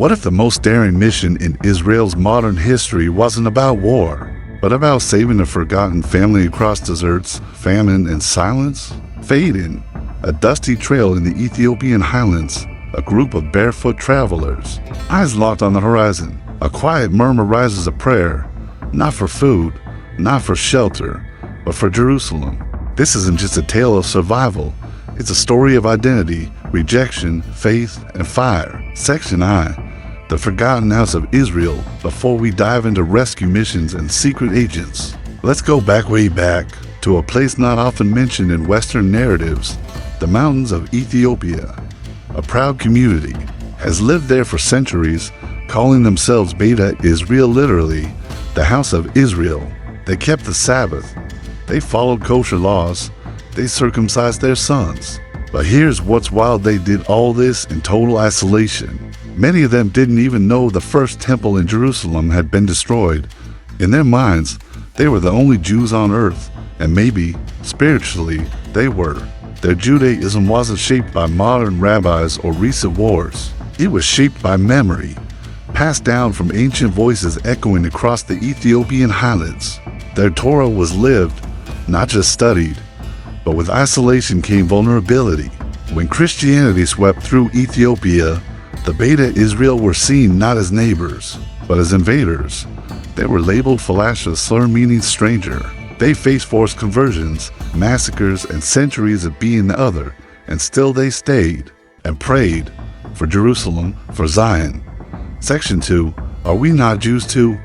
What if the most daring mission in Israel's modern history wasn't about war, but about saving a forgotten family across deserts, famine, and silence? Fading, a dusty trail in the Ethiopian highlands, a group of barefoot travelers, eyes locked on the horizon. A quiet murmur rises a prayer, not for food, not for shelter, but for Jerusalem. This isn't just a tale of survival. It's a story of identity, rejection, faith, and fire. Section I, the forgotten house of Israel. Before we dive into rescue missions and secret agents, let's go way back, to a place not often mentioned in Western narratives, the mountains of Ethiopia. A proud community has lived there for centuries, calling themselves Beta Israel, literally, the house of Israel. They kept the Sabbath. They followed kosher laws. They circumcised their sons. But here's what's wild: they did all this in total isolation. Many of them didn't even know the first temple in Jerusalem had been destroyed. In their minds, they were the only Jews on earth, and maybe, spiritually, they were. Their Judaism wasn't shaped by modern rabbis or recent wars. It was shaped by memory, passed down from ancient voices echoing across the Ethiopian highlands. Their Torah was lived, not just studied. But with isolation came vulnerability. When Christianity swept through Ethiopia, the Beta Israel were seen not as neighbors, but as invaders. They were labeled Falash, a slur meaning stranger. They faced forced conversions, massacres, and centuries of being the other, and still they stayed and prayed for Jerusalem, for Zion. Section 2, Are We Not Jews Too?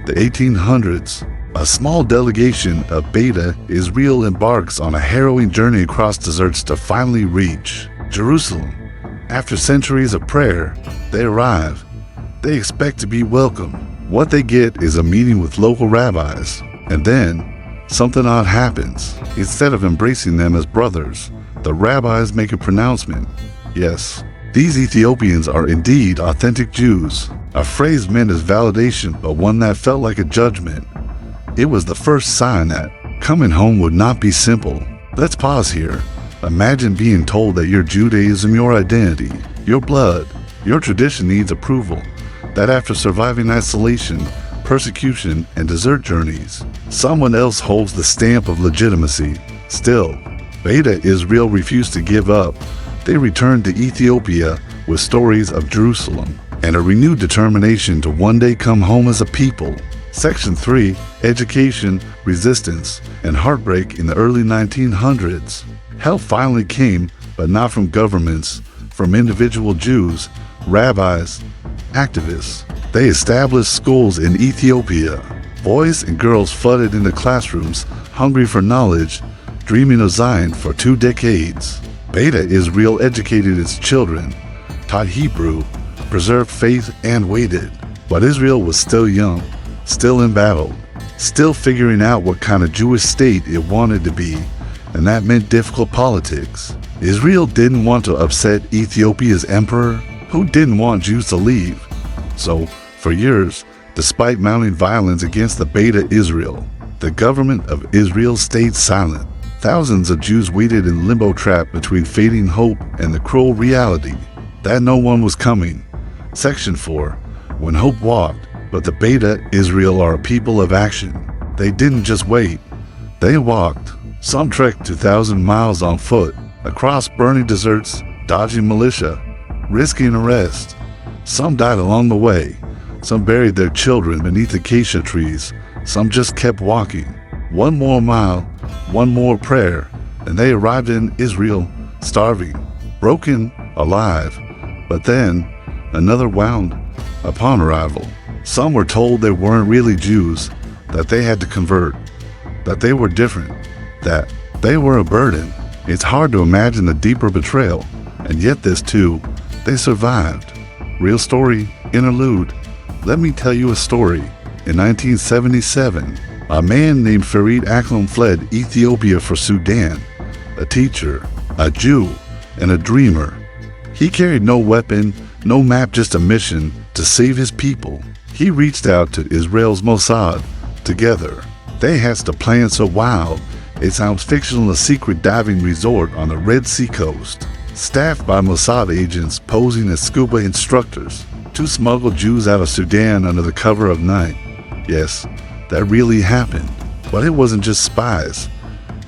The 1800s. A small delegation of Beta Israel embarks on a harrowing journey across deserts to finally reach Jerusalem. After centuries of prayer, they arrive. They expect to be welcomed. What they get is a meeting with local rabbis, and then something odd happens. Instead of embracing them as brothers, the rabbis make a pronouncement. Yes, these Ethiopians are indeed authentic Jews. A phrase meant as validation, but one that felt like a judgment. It was the first sign that coming home would not be simple. Let's pause here. Imagine being told that your Judaism, your identity, your blood, your tradition needs approval. That after surviving isolation, persecution, and desert journeys, someone else holds the stamp of legitimacy. Still, Beta Israel refused to give up. They returned to Ethiopia with stories of Jerusalem and a renewed determination to one day come home as a people. Section 3, Education, Resistance, and Heartbreak in the early 1900s. Help finally came, but not from governments, from individual Jews, rabbis, activists. They established schools in Ethiopia. Boys and girls flooded into classrooms, hungry for knowledge, dreaming of Zion for 2 decades. Beta Israel educated its children, taught Hebrew, preserved faith, and waited. But Israel was still young, still embattled, still figuring out what kind of Jewish state it wanted to be, and that meant difficult politics. Israel didn't want to upset Ethiopia's emperor, who didn't want Jews to leave. So, for years, despite mounting violence against the Beta Israel, the government of Israel stayed silent. Thousands of Jews waited in limbo, trapped between fading hope and the cruel reality that no one was coming. Section 4, When Hope Walked. But the Beta Israel are a people of action. They didn't just wait. They walked. Some trekked 2,000 miles on foot, across burning deserts, dodging militia, risking arrest. Some died along the way. Some buried their children beneath acacia trees. Some just kept walking. One more mile, one more prayer, and they arrived in Israel, starving, broken, alive. But then, another wound upon arrival. Some were told they weren't really Jews, that they had to convert, that they were different, that they were a burden. It's hard to imagine the deeper betrayal, and yet this too, they survived. Real story, interlude. Let me tell you a story. In 1977, a man named Farid Aklam fled Ethiopia for Sudan, a teacher, a Jew, and a dreamer. He carried no weapon, no map, just a mission to save his people. He reached out to Israel's Mossad. Together, they hatched a plan so wild, it sounds fictional: a secret diving resort on the Red Sea coast. staffed by Mossad agents posing as scuba instructors to smuggle Jews out of Sudan under the cover of night. Yes, that really happened. But it wasn't just spies.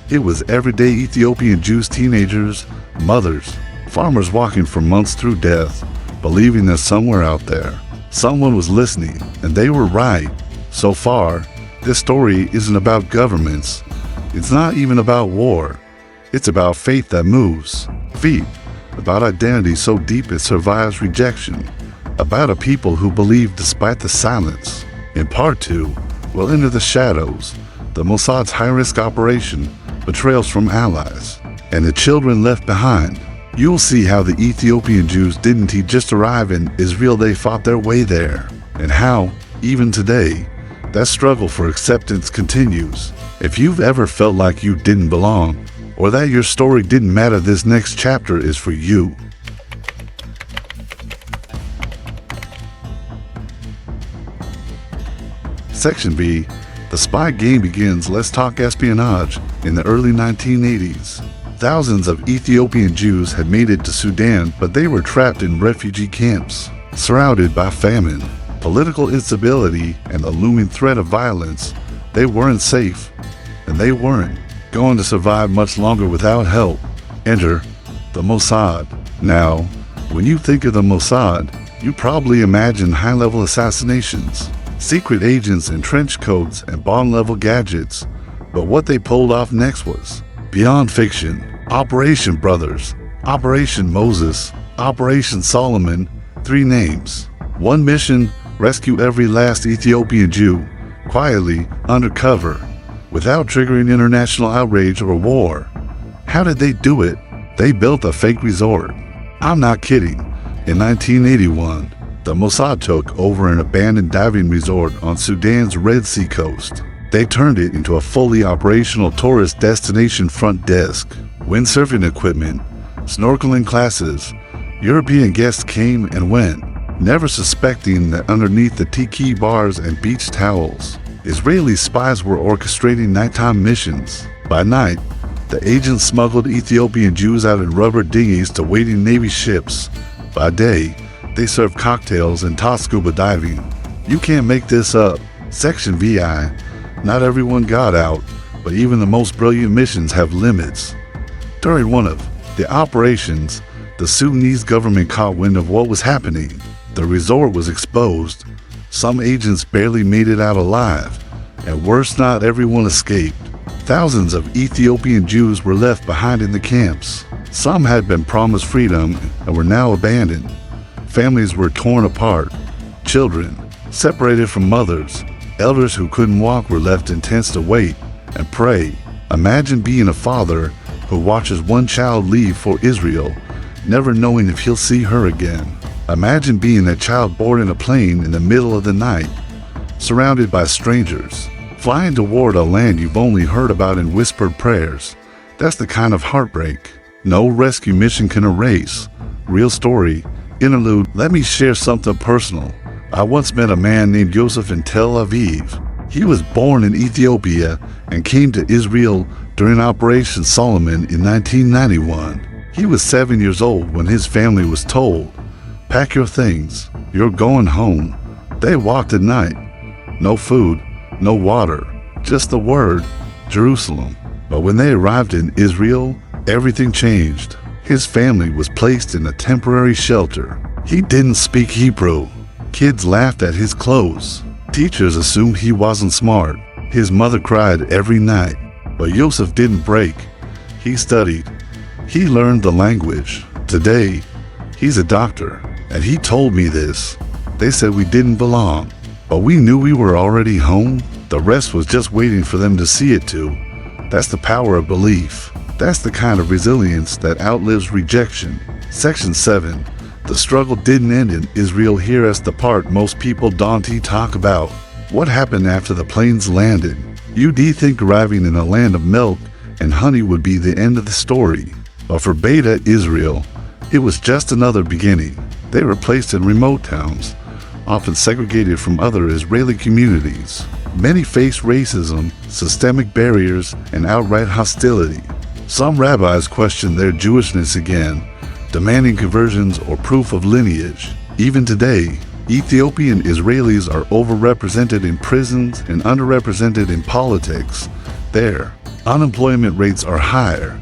It was everyday Ethiopian Jews, teenagers, mothers, farmers walking for months through death, believing that somewhere out there, someone was listening, and they were right. So far, this story isn't about governments. It's not even about war. It's about faith that moves. Faith, about identity so deep it survives rejection. About a people who believe despite the silence. In part 2, we'll enter the shadows, the Mossad's high-risk operation, betrayals from allies, and the children left behind. You'll see how the Ethiopian Jews didn't just arrive in Israel, they fought their way there, and how, even today, that struggle for acceptance continues. If you've ever felt like you didn't belong, or that your story didn't matter, this next chapter is for you. Section B. The spy game begins. Let's talk espionage. In the early 1980s, thousands of Ethiopian Jews had made it to Sudan, but they were trapped in refugee camps, surrounded by famine, political instability, and the looming threat of violence. They weren't safe, and they weren't going to survive much longer without help. Enter the Mossad. Now, when you think of the Mossad, you probably imagine high-level assassinations, secret agents in trench coats and bomb-level gadgets. But what they pulled off next was beyond fiction. Operation Brothers, Operation Moses, Operation Solomon, 3 names. One mission: rescue every last Ethiopian Jew, quietly, undercover, without triggering international outrage or war. How did they do it? They built a fake resort. I'm not kidding. In 1981, the Mossad took over an abandoned diving resort on Sudan's Red Sea coast. They turned it into a fully operational tourist destination, front desk, windsurfing equipment, snorkeling classes. European guests came and went, never suspecting that underneath the tiki bars and beach towels, Israeli spies were orchestrating nighttime missions. By night, the agents smuggled Ethiopian Jews out in rubber dinghies to waiting Navy ships. By day, they served cocktails and taught scuba diving. You can't make this up. Section VI. Not everyone got out, but even the most brilliant missions have limits. During one of the operations, the Sudanese government caught wind of what was happening. The resort was exposed. Some agents barely made it out alive, and worse, not everyone escaped. Thousands of Ethiopian Jews were left behind in the camps. Some had been promised freedom and were now abandoned. Families were torn apart. Children separated from mothers. Elders who couldn't walk were left in tents to wait and pray. Imagine being a father who watches one child leave for Israel, never knowing if he'll see her again. Imagine being that child born in a plane in the middle of the night, surrounded by strangers, flying toward a land you've only heard about in whispered prayers. That's the kind of heartbreak no rescue mission can erase. Real story. Interlude. Let me share something personal. I once met a man named Joseph in Tel Aviv. He was born in Ethiopia and came to Israel during Operation Solomon in 1991. He was 7 years old when his family was told, "Pack your things, you're going home." They walked at night. No food, no water, just the word, Jerusalem. But when they arrived in Israel, everything changed. His family was placed in a temporary shelter. He didn't speak Hebrew. Kids laughed at his clothes. Teachers assumed he wasn't smart. His mother cried every night. But Joseph didn't break. He studied. He learned the language. Today, he's a doctor, and he told me this. They said we didn't belong, but we knew we were already home. The rest was just waiting for them to see it too. That's the power of belief. That's the kind of resilience that outlives rejection. Section 7. The struggle didn't end in Israel. Here is the part most people don't talk about. What happened after the planes landed? You'd think arriving in a land of milk and honey would be the end of the story. But for Beta Israel, it was just another beginning. They were placed in remote towns, often segregated from other Israeli communities. Many faced racism, systemic barriers, and outright hostility. Some rabbis questioned their Jewishness again, demanding conversions or proof of lineage. Even today, Ethiopian Israelis are overrepresented in prisons and underrepresented in politics. Their unemployment rates are higher.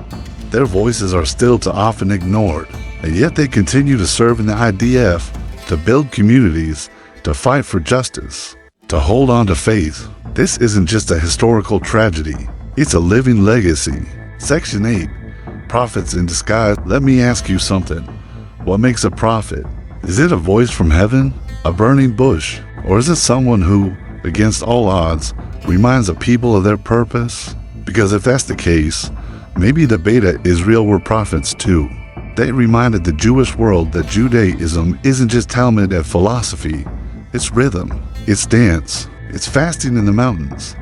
Their voices are still too often ignored, and yet they continue to serve in the IDF, to build communities, to fight for justice, to hold on to faith. This isn't just a historical tragedy, it's a living legacy. Section 8. Prophets in disguise. Let me ask you something. What makes a prophet? Is it a voice from heaven? A burning bush? Or is it someone who, against all odds, reminds the people of their purpose? Because if that's the case, maybe the Beta Israel were prophets too. They reminded the Jewish world that Judaism isn't just Talmud and philosophy. It's rhythm, it's dance, it's fasting in the mountains.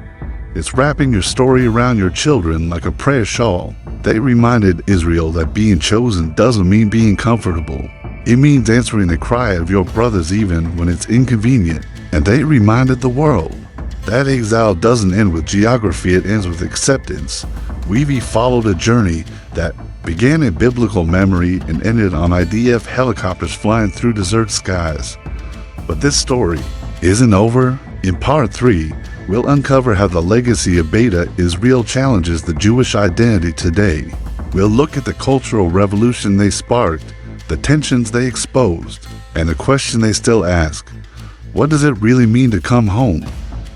It's wrapping your story around your children like a prayer shawl. They reminded Israel that being chosen doesn't mean being comfortable. It means answering the cry of your brothers even when it's inconvenient. And they reminded the world that exile doesn't end with geography, it ends with acceptance. We've followed a journey that began in biblical memory and ended on IDF helicopters flying through desert skies. But this story isn't over. In part 3, we'll uncover how the legacy of Beta Israel challenges the Jewish identity today. We'll look at the cultural revolution they sparked, the tensions they exposed, and the question they still ask. What does it really mean to come home?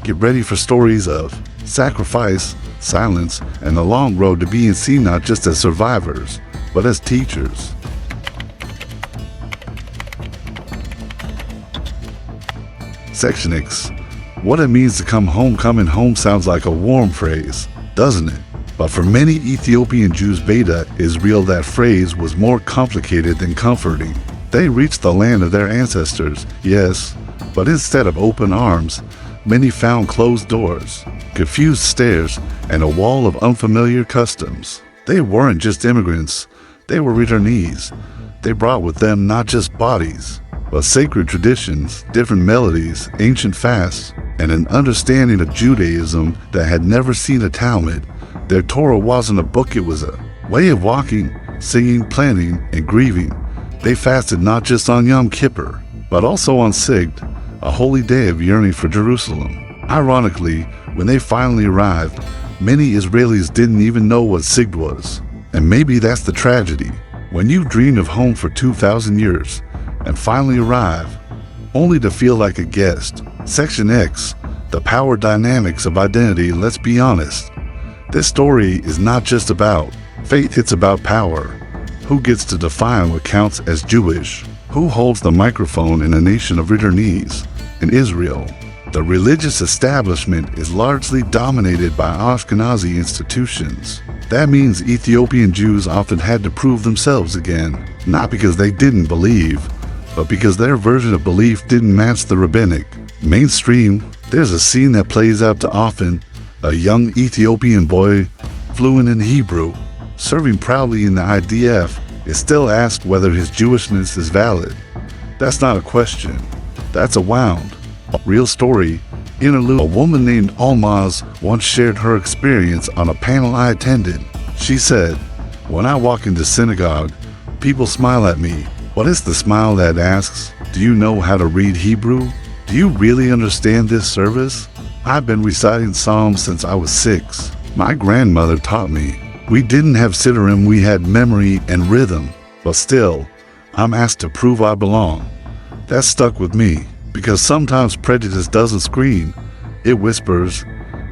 Get ready for stories of sacrifice, silence, and the long road to being seen not just as survivors, but as teachers. Section X. What it means to come home. Coming home sounds like a warm phrase, doesn't it? But for many Ethiopian Jews, Beta Israel, that phrase was more complicated than comforting. They reached the land of their ancestors, yes, but instead of open arms, many found closed doors, confused stares, and a wall of unfamiliar customs. They weren't just immigrants, they were returnees. They brought with them not just bodies, but sacred traditions, different melodies, ancient fasts, and an understanding of Judaism that had never seen a Talmud. Their Torah wasn't a book, it was a way of walking, singing, planning, and grieving. They fasted not just on Yom Kippur, but also on Sigd, a holy day of yearning for Jerusalem. Ironically, when they finally arrived, many Israelis didn't even know what Sigd was. And maybe that's the tragedy. When you dreamed of home for 2,000 years and finally arrive, only to feel like a guest. Section X. The power dynamics of identity. Let's be honest. This story is not just about faith, it's about power. Who gets to define what counts as Jewish? Who holds the microphone in a nation of returnees? In Israel, the religious establishment is largely dominated by Ashkenazi institutions. That means Ethiopian Jews often had to prove themselves again, not because they didn't believe, but because their version of belief didn't match the rabbinic mainstream. There's a scene that plays out too often. A young Ethiopian boy, fluent in Hebrew, serving proudly in the IDF, is still asked whether his Jewishness is valid. That's not a question. That's a wound. Real story. Interlude. A woman named Almaz once shared her experience on a panel I attended. She said, "When I walk into synagogue, people smile at me. But it's the smile that asks, do you know how to read Hebrew? Do you really understand this service? I've been reciting Psalms since I was 6. My grandmother taught me. We didn't have siddurim, we had memory and rhythm. But still, I'm asked to prove I belong." That stuck with me, because sometimes prejudice doesn't scream. It whispers.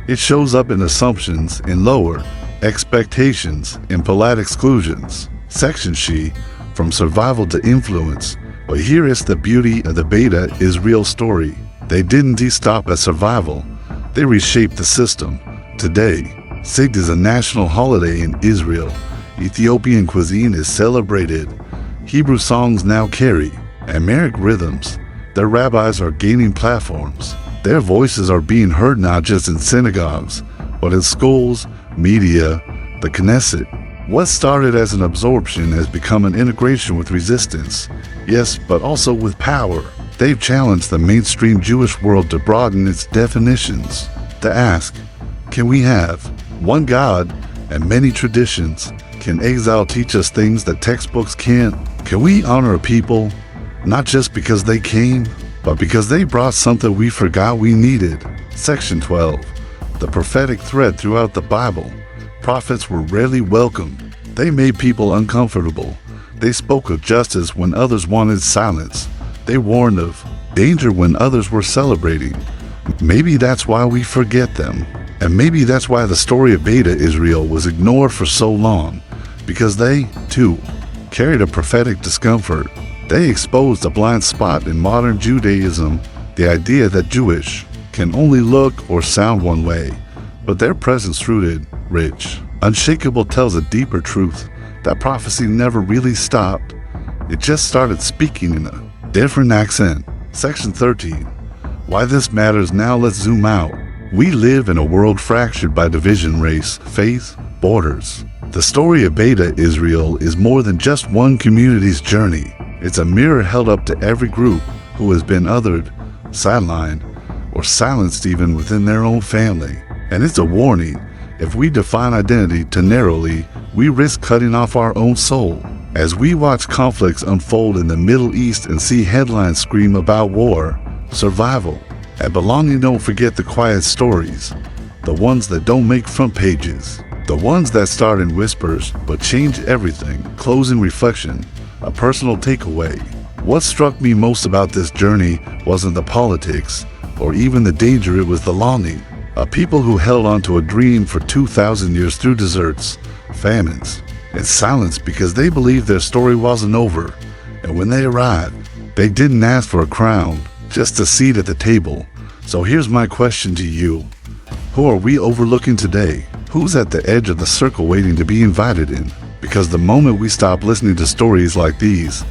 It shows up in assumptions, in lower expectations, in polite exclusions. Section She. From survival to influence. But here is the beauty of the Beta Israel story. They didn't stop at survival. They reshaped the system. Today, Sigd is a national holiday in Israel. Ethiopian cuisine is celebrated. Hebrew songs now carry Amharic rhythms. Their rabbis are gaining platforms. Their voices are being heard not just in synagogues, but in schools, media, the Knesset. What started as an absorption has become an integration with resistance. Yes, but also with power. They've challenged the mainstream Jewish world to broaden its definitions. To ask, can we have one God and many traditions? Can exile teach us things that textbooks can't? Can we honor a people, not just because they came, but because they brought something we forgot we needed? Section 12. The prophetic thread throughout the Bible. Prophets were rarely welcomed. They made people uncomfortable. They spoke of justice when others wanted silence. They warned of danger when others were celebrating. Maybe that's why we forget them. And maybe that's why the story of Beta Israel was ignored for so long. Because they, too, carried a prophetic discomfort. They exposed a blind spot in modern Judaism, the idea that Jewish can only look or sound one way. But their presence rooted, rich, unshakable tells a deeper truth. That prophecy never really stopped. It just started speaking in a different accent. Section 13. Why this matters now. Let's zoom out. We live in a world fractured by division, race, faith, borders. The story of Beta Israel is more than just one community's journey. It's a mirror held up to every group who has been othered, sidelined, or silenced even within their own family. And it's a warning. If we define identity too narrowly, we risk cutting off our own soul. As we watch conflicts unfold in the Middle East and see headlines scream about war, survival, and belonging, don't forget the quiet stories, the ones that don't make front pages, the ones that start in whispers but change everything. Closing reflection, a personal takeaway. What struck me most about this journey wasn't the politics or even the danger, it was the longing. A people who held on to a dream for 2,000 years through deserts, famines, and silence because they believed their story wasn't over. And when they arrived, they didn't ask for a crown, just a seat at the table. So here's my question to you. Who are we overlooking today? Who's at the edge of the circle waiting to be invited in? Because the moment we stop listening to stories like these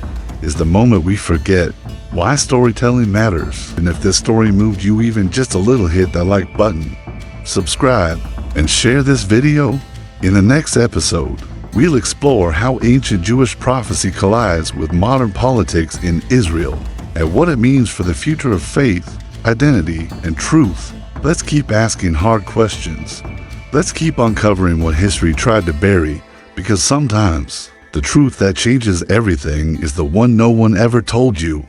is the moment we forget why storytelling matters. And if this story moved you even just a little, hit that like button, subscribe, and share this video. In the next episode, we'll explore how ancient Jewish prophecy collides with modern politics in Israel, and what it means for the future of faith, identity, and truth. Let's keep asking hard questions. Let's keep uncovering what history tried to bury, because sometimes the truth that changes everything is the one no one ever told you.